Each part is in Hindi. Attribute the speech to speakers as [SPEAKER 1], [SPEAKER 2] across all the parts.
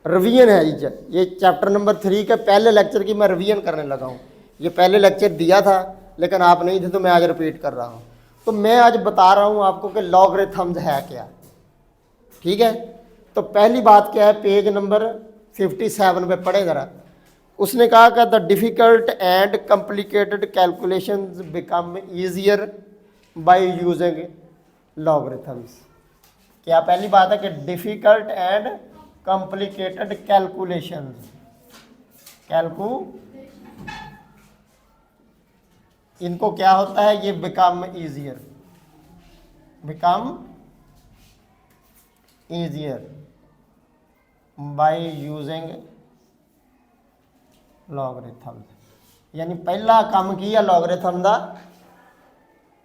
[SPEAKER 1] रिवीजन है ये चैप्टर नंबर 3 के पहले लेक्चर की मैं रिवीजन करने लगा हूँ। ये पहले लेक्चर दिया था लेकिन आप नहीं थे तो मैं आज रिपीट कर रहा हूँ। तो मैं आज बता रहा हूँ आपको कि लॉगरिथम्स है क्या। ठीक है, तो पहली बात क्या है, पेज नंबर 57 पे पढ़े ज़रा। उसने कहा कि the difficult and complicated calculations become easier by using logarithms. क्या पहली बात है कि डिफ़िकल्ट एंड कॉम्प्लिकेटेड कैलकुलेशंस इनको क्या होता है, ये become easier by using logarithm. यानी पहला काम किया लॉगरिथम का,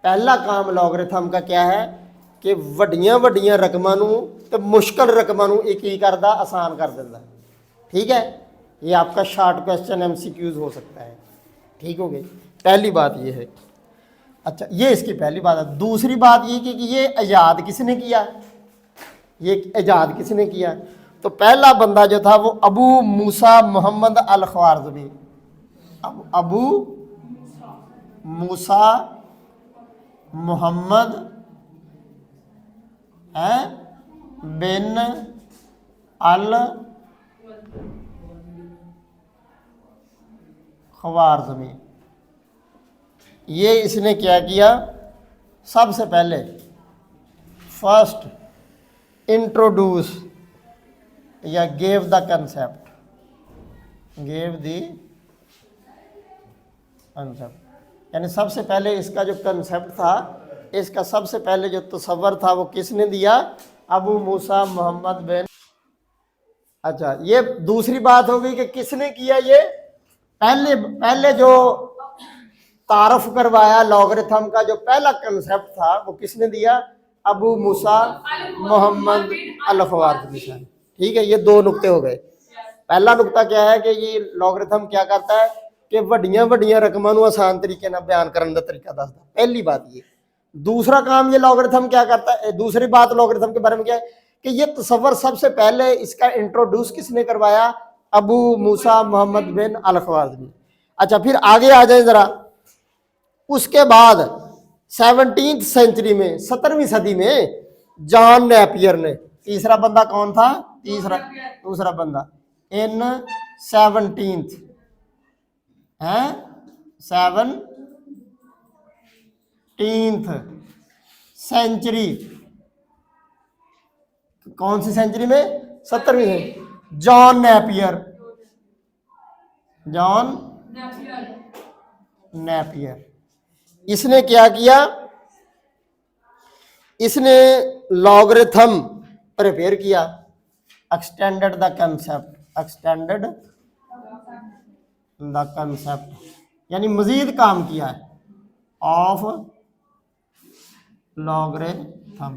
[SPEAKER 1] पहला काम लॉगरिथम का क्या है कि वड्डियां वड्डियां रकमां नूं ते मुश्किल रकमां नूं एक ही करदा, आसान कर दिंदा। ठीक है, ये आपका शॉर्ट क्वेश्चन MCQs हो सकता है। ठीक हो गई, पहली बात ये है। अच्छा, ये इसकी पहली बात है। दूसरी बात ये कि ये ईजाद किसने किया, ये ईजाद किसने किया। तो पहला बंदा जो था वो अबू मूसा मोहम्मद अल ख्वारिज़मी, Abu Musa Muhammad bin al ख्वारिज़मी। ये इसने क्या किया, सबसे पहले फर्स्ट इंट्रोड्यूस या गेव द कंसेप्ट, यानी सबसे पहले इसका जो कंसेप्ट था, इसका सबसे पहले जो तसव्वुर था वो किसने दिया, अबू मूसा मोहम्मद बिन। अच्छा, ये दूसरी बात हो गई कि किसने किया। ये पहले जो तारफ करवाया लॉगरिथम का, जो पहला कंसेप्ट था वो किसने दिया, अबू मूसा मोहम्मद अल ख्वारिज़मी। ठीक है, ये दो नुक्ते हो गए। पहला नुक्ता क्या है कि ये लॉगरिथम क्या करता है कि वड्डियां वड्डियां रकमां नूं आसान तरीके नाल बयान करने का तरीका दसदा। पहली बात ये। दूसरा काम ये लॉगरिथम क्या करता है, दूसरी बात लॉगरिथम के बारे में क्या है कि ये तसव्वुर सबसे पहले इसका इंट्रोड्यूस किसने करवाया, Abu Musa Muhammad bin al ख्वारिज़मी। अच्छा, फिर आगे आ जाए ज़रा। उसके बाद 17वीं सेंचुरी में, 17वीं सदी में जॉन नेपियर ने, तीसरा बंदा कौन था, दूसरा बंदा इन 17th है 17th सेंचुरी, कौन सी सेंचुरी में, 17वीं में, जॉन नेपियर इसने क्या किया, इसने लॉगरिथम प्रिपेयर किया, एक्सटेंडेड द कंसेप्ट, यानी मजीद काम किया है ऑफ लॉगरिथम।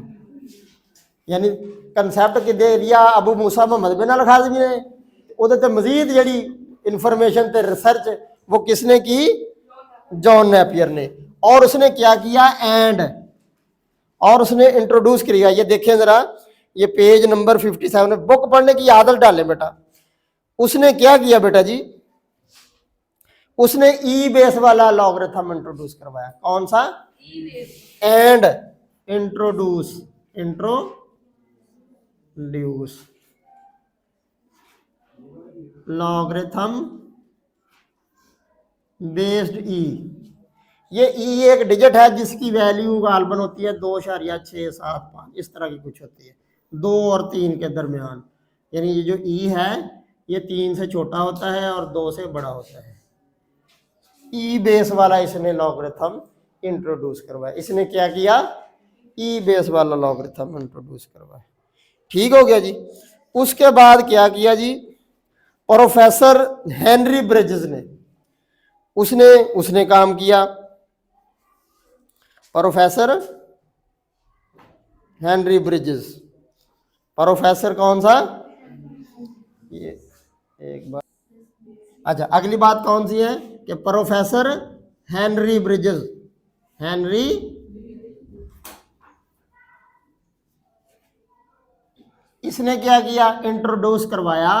[SPEAKER 1] यानी कंसेप्ट कि दे दिया Abu Musa Muhammad bin al ख्वारिज़मी ने, उहदे ते मजीद जिहड़ी इंफॉर्मेशन ते रिसर्च वो किसने की, जॉन नेपियर ने। और उसने क्या किया, और उसने इंट्रोड्यूस किया। ये देखें जरा, ये पेज नंबर 57, बुक पढ़ने की आदत डालें बेटा। उसने क्या किया बेटा जी, उसने ई बेस वाला लॉगरिथम इंट्रोड्यूस करवाया। कौन सा, एंड इंट्रोड्यूस लॉगरिथम बेस्ड ई। ये ई एक डिजिट है जिसकी वैल्यू गालबन होती है 2.675, इस तरह की कुछ होती है, 2 और 3 के दरमियान। यानी ये जो ई है ये 3 से छोटा होता है और 2 से बड़ा होता है। ई बेस वाला इसने लॉगरिथम इंट्रोड्यूस करवाया। इसने क्या किया, ई बेस वाला लॉगरिथम इंट्रोड्यूस करवाया। ठीक हो गया जी। उसके बाद क्या किया जी, प्रोफेसर हेनरी ब्रिजेस ने, उसने काम किया। प्रोफेसर हेनरी ब्रिजेस, प्रोफेसर कौन सा, ये एक बार। अच्छा, अगली बात कौन सी है कि प्रोफेसर हेनरी ब्रिजेस, इसने क्या किया, इंट्रोड्यूस करवाया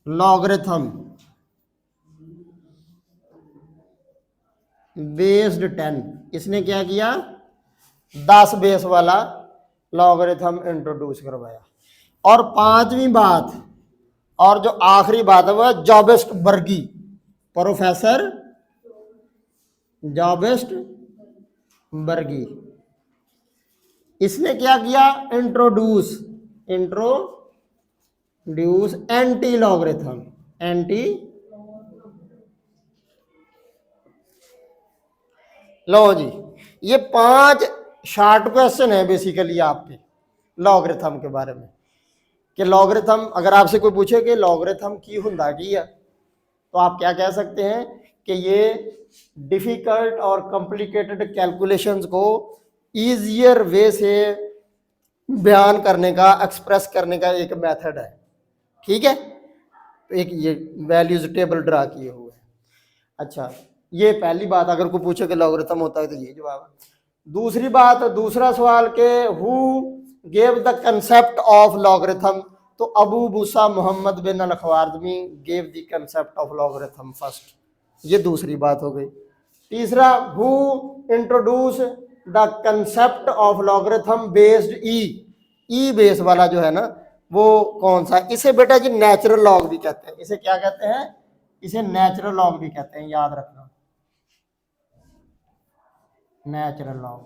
[SPEAKER 1] लॉगरिथम बेस्ड 10। इसने क्या किया, 10 बेस वाला लॉगरिथम इंट्रोड्यूस करवाया। और पांचवी बात और जो आखिरी बात है वह जॉबिस्ट बर्गी, प्रोफेसर जॉबिस्ट बर्गी, इसने क्या किया, इंट्रोड्यूस एंटी लॉगरिथम, एंटी। लो जी, ये 5 शॉर्ट क्वेश्चन है बेसिकली आपके लॉगरिथम के बारे में कि लॉगरिथम, अगर आपसे कोई पूछे कि लॉगरिथम की हुंदा की है तो आप क्या कह सकते हैं कि ये डिफिकल्ट और कॉम्प्लिकेटेड कैलकुलेशंस को ईजियर वे से बयान करने का, एक्सप्रेस करने का एक मेथड है। ठीक है, तो एक ये वैल्यूज टेबल ड्रा किए हुए हैं। अच्छा, ये पहली बात, अगर कोई पूछे कि लॉगरिथम होता है तो ये जवाब है। दूसरी बात, दूसरा सवाल के who gave the concept of logarithm, तो Abu Musa Muhammad bin al Khwarizmi gave the concept of logarithm first, ये दूसरी बात हो गई। तीसरा, who introduce the concept of logarithm based e base वाला जो है ना वो कौन सा, इसे बेटा जी नेचुरल लॉग भी कहते हैं। इसे क्या कहते हैं, इसे नेचुरल लॉग भी कहते हैं, याद रखना, नेचुरल लॉग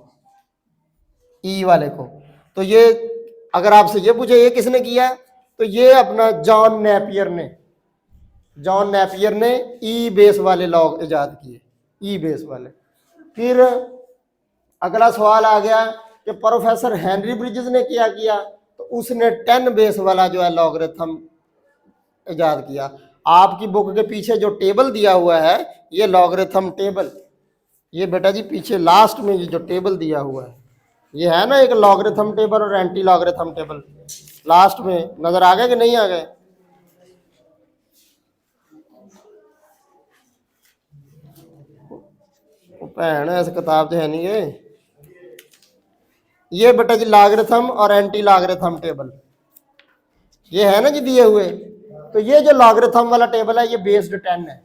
[SPEAKER 1] ई वाले को। तो ये अगर आपसे ये पूछे ये किसने किया, तो ये अपना जॉन नेपियर ने ई बेस वाले लॉग इजाद किए, ई बेस वाले। फिर अगला सवाल आ गया कि प्रोफेसर हेनरी ब्रिजेस ने क्या किया, तो उसने 10 बेस वाला जो है लॉगरिथम इजाद किया। आपकी बुक के पीछे जो टेबल दिया हुआ है ये लॉगरिथम टेबल, ये बेटा जी पीछे लास्ट में ये जो टेबल दिया हुआ है ये है ना एक लॉगरिथम टेबल और एंटी लॉगरिथम टेबल, लास्ट में नजर आ गए कि नहीं आ गए। भैन इस किताब से है नहीं ये बेटा जी लॉगरिथम और एंटी लॉगरिथम टेबल ये है ना जी दिए हुए। तो ये जो लॉगरिथम वाला टेबल है ये बेस्ड 10 है।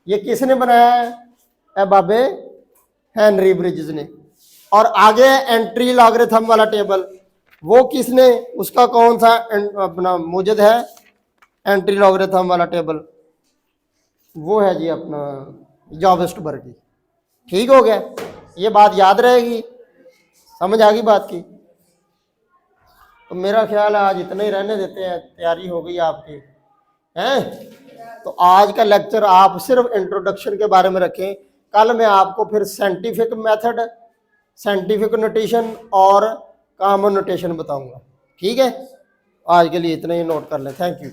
[SPEAKER 1] ये किसने बनाया है, बाबे हेनरी ब्रिजेस ने। और आगे एंट्री लॉगरिथम वाला टेबल वो किसने, उसका कौन सा अपना मुजद है एंट्री लॉगरिथम वाला टेबल, वो है जी अपना जॉबिस्ट बर्गी। ठीक हो गया, ये बात याद रहेगी, समझ आ गई बात की। तो मेरा ख्याल है आज इतना ही रहने देते हैं, तैयारी हो गई आपकी हैं। तो आज का लेक्चर आप सिर्फ इंट्रोडक्शन के बारे में रखें, कल मैं आपको फिर साइंटिफिक मेथड, साइंटिफिक नोटेशन और कॉमन नोटेशन बताऊंगा। ठीक है, आज के लिए इतना ही नोट कर लें। Thank you.